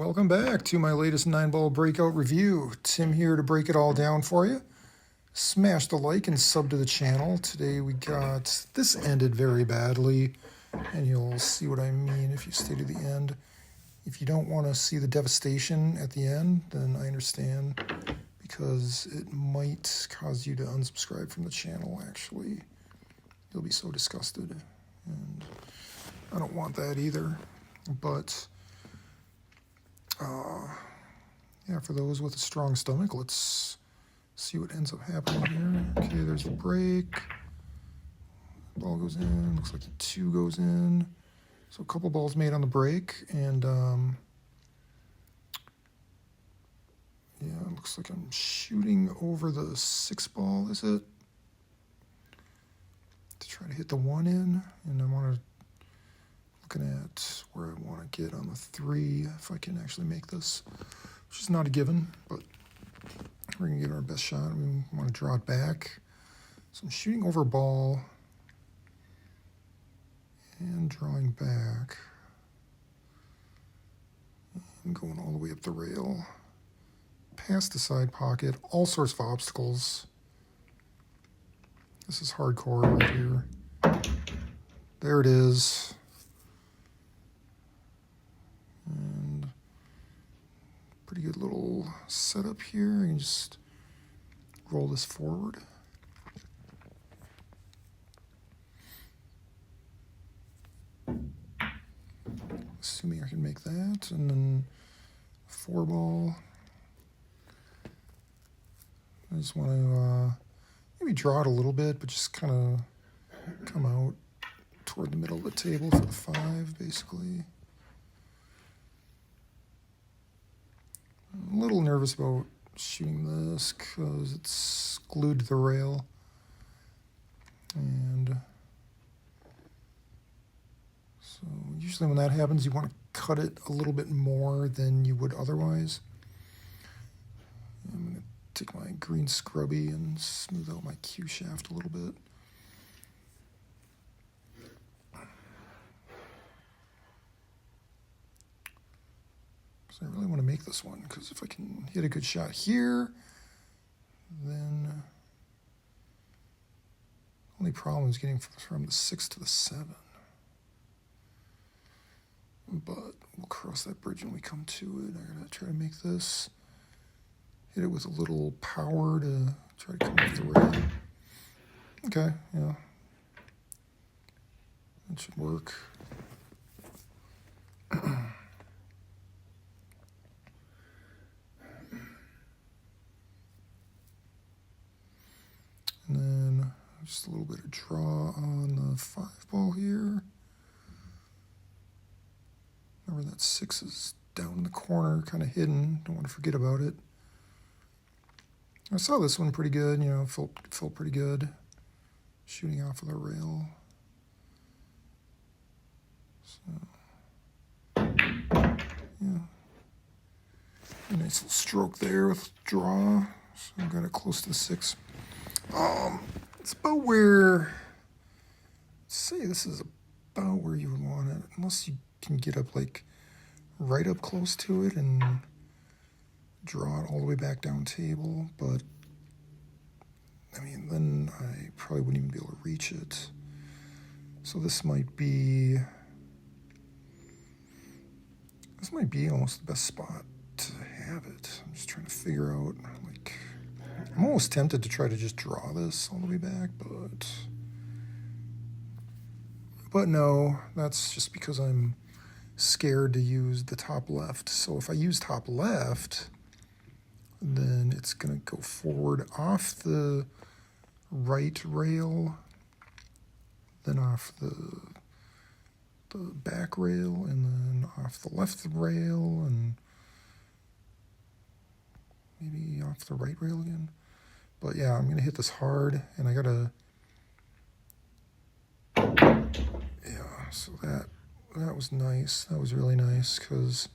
Welcome back to my latest 9-ball breakout review. Tim here to break it all down for you. Smash the like and sub to the channel. Today we got, this ended very badly, and you'll see what I mean if you stay to the end. If you don't want to see the devastation at the end, then I understand, because it might cause you to unsubscribe from the channel, actually. You'll be so disgusted, and I don't want that either. But yeah, for those with a strong stomach, let's see what ends up happening here. Okay, there's the break. Ball goes in. Looks like the 2 goes in. So a couple balls made on the break, and yeah, it looks like I'm shooting over the 6 ball, is it? To try to hit the 1 in, and I want to looking at where I want to get on the 3, if I can actually make this, which is not a given, but we're going to give our best shot. We want to draw it back. So I'm shooting over ball and drawing back and going all the way up the rail, past the side pocket, all sorts of obstacles. This is hardcore right here. There it is. And pretty good little setup here. I can just roll this forward. Assuming I can make that. And then 4 ball. I just want to maybe draw it a little bit, but just kind of come out toward the middle of the table for the 5, basically. I'm a little nervous about shooting this because it's glued to the rail, and so usually when that happens you want to cut it a little bit more than you would otherwise. I'm going to take my green scrubby and smooth out my Q shaft a little bit. I really want to make this one, because if I can hit a good shot here, then the only problem is getting from the 6 to the 7. But we'll cross that bridge when we come to it. I gotta try to make this, hit it with a little power to try to come off the rail. Okay, yeah, that should work. And then just a little bit of draw on the 5 ball here. Remember that 6 is down in the corner, kind of hidden. Don't want to forget about it. I saw this one pretty good, you know, felt pretty good. Shooting off of the rail. So, yeah. A nice little stroke there with draw. So I got it close to the 6. It's about where, say this is about where you would want it, unless you can get up like right up close to it and draw it all the way back down table, but I mean, then I probably wouldn't even be able to reach it. So this might be almost the best spot to have it. I'm just trying to figure out, like, I'm almost tempted to try to just draw this all the way back, but no, that's just because I'm scared to use the top left. So if I use top left, then it's going to go forward off the right rail, then off the back rail, and then off the left rail, and maybe off the right rail again. But yeah, I'm going to hit this hard, and I got to, yeah, so that was nice. That was really nice, because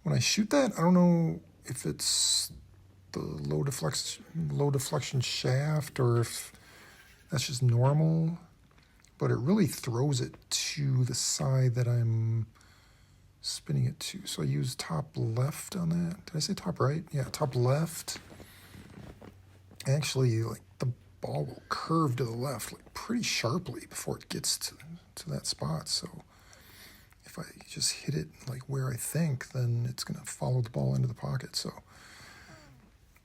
when I shoot that, I don't know if it's the low deflection shaft or if that's just normal, but it really throws it to the side that I'm spinning it too. So I use top left on that. Did I say top right? Yeah, top left. Actually, like the ball will curve to the left like pretty sharply before it gets to that spot. So if I just hit it like where I think, then it's going to follow the ball into the pocket. So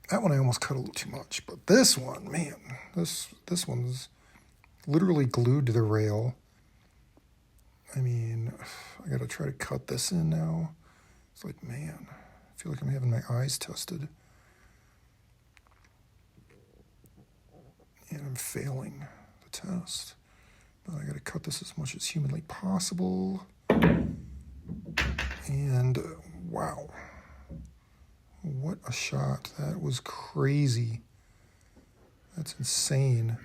that one I almost cut a little too much. But this one, man, this one's literally glued to the rail. I mean, I got to try to cut this in now. It's like, man, I feel like I'm having my eyes tested. And I'm failing the test. But I got to cut this as much as humanly possible. And wow, what a shot. That was crazy. That's insane.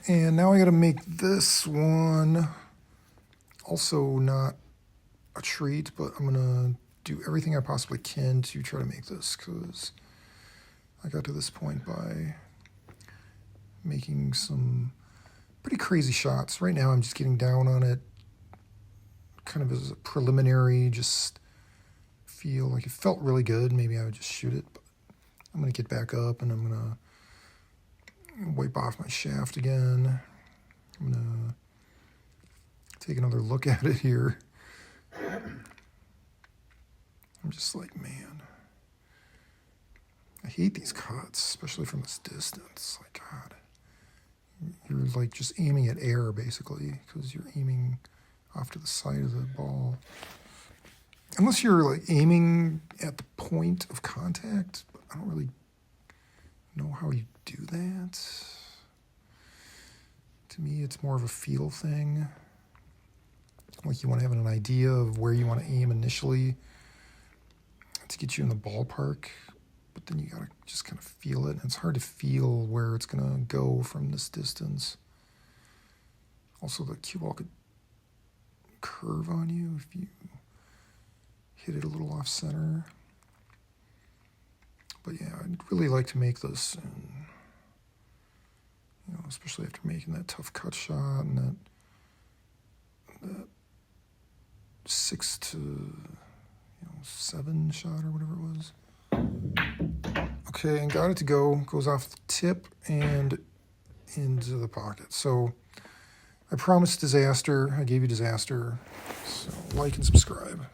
And now I got to make this one also not a treat, but I'm going to do everything I possibly can to try to make this, because I got to this point by making some pretty crazy shots. Right now I'm just getting down on it kind of as a preliminary, just feel like it felt really good. Maybe I would just shoot it, but I'm going to get back up and I'm going to wipe off my shaft again. I'm going to take another look at it here. I'm just like, man, I hate these cuts, especially from this distance. Like, God, you're like just aiming at air basically, because you're aiming off to the side of the ball. Unless you're like aiming at the point of contact, but I don't really know how you do that. To me, it's more of a feel thing. Like you want to have an idea of where you want to aim initially to get you in the ballpark, but then you got to just kind of feel it. And it's hard to feel where it's going to go from this distance. Also, the cue ball could curve on you if you hit it a little off center. But yeah, I'd really like to make this, and you know, especially after making that tough cut shot and that 6 to 7 shot or whatever it was. Okay, and got it to go. Goes off the tip and into the pocket. So I promised disaster. I gave you disaster. So like and subscribe.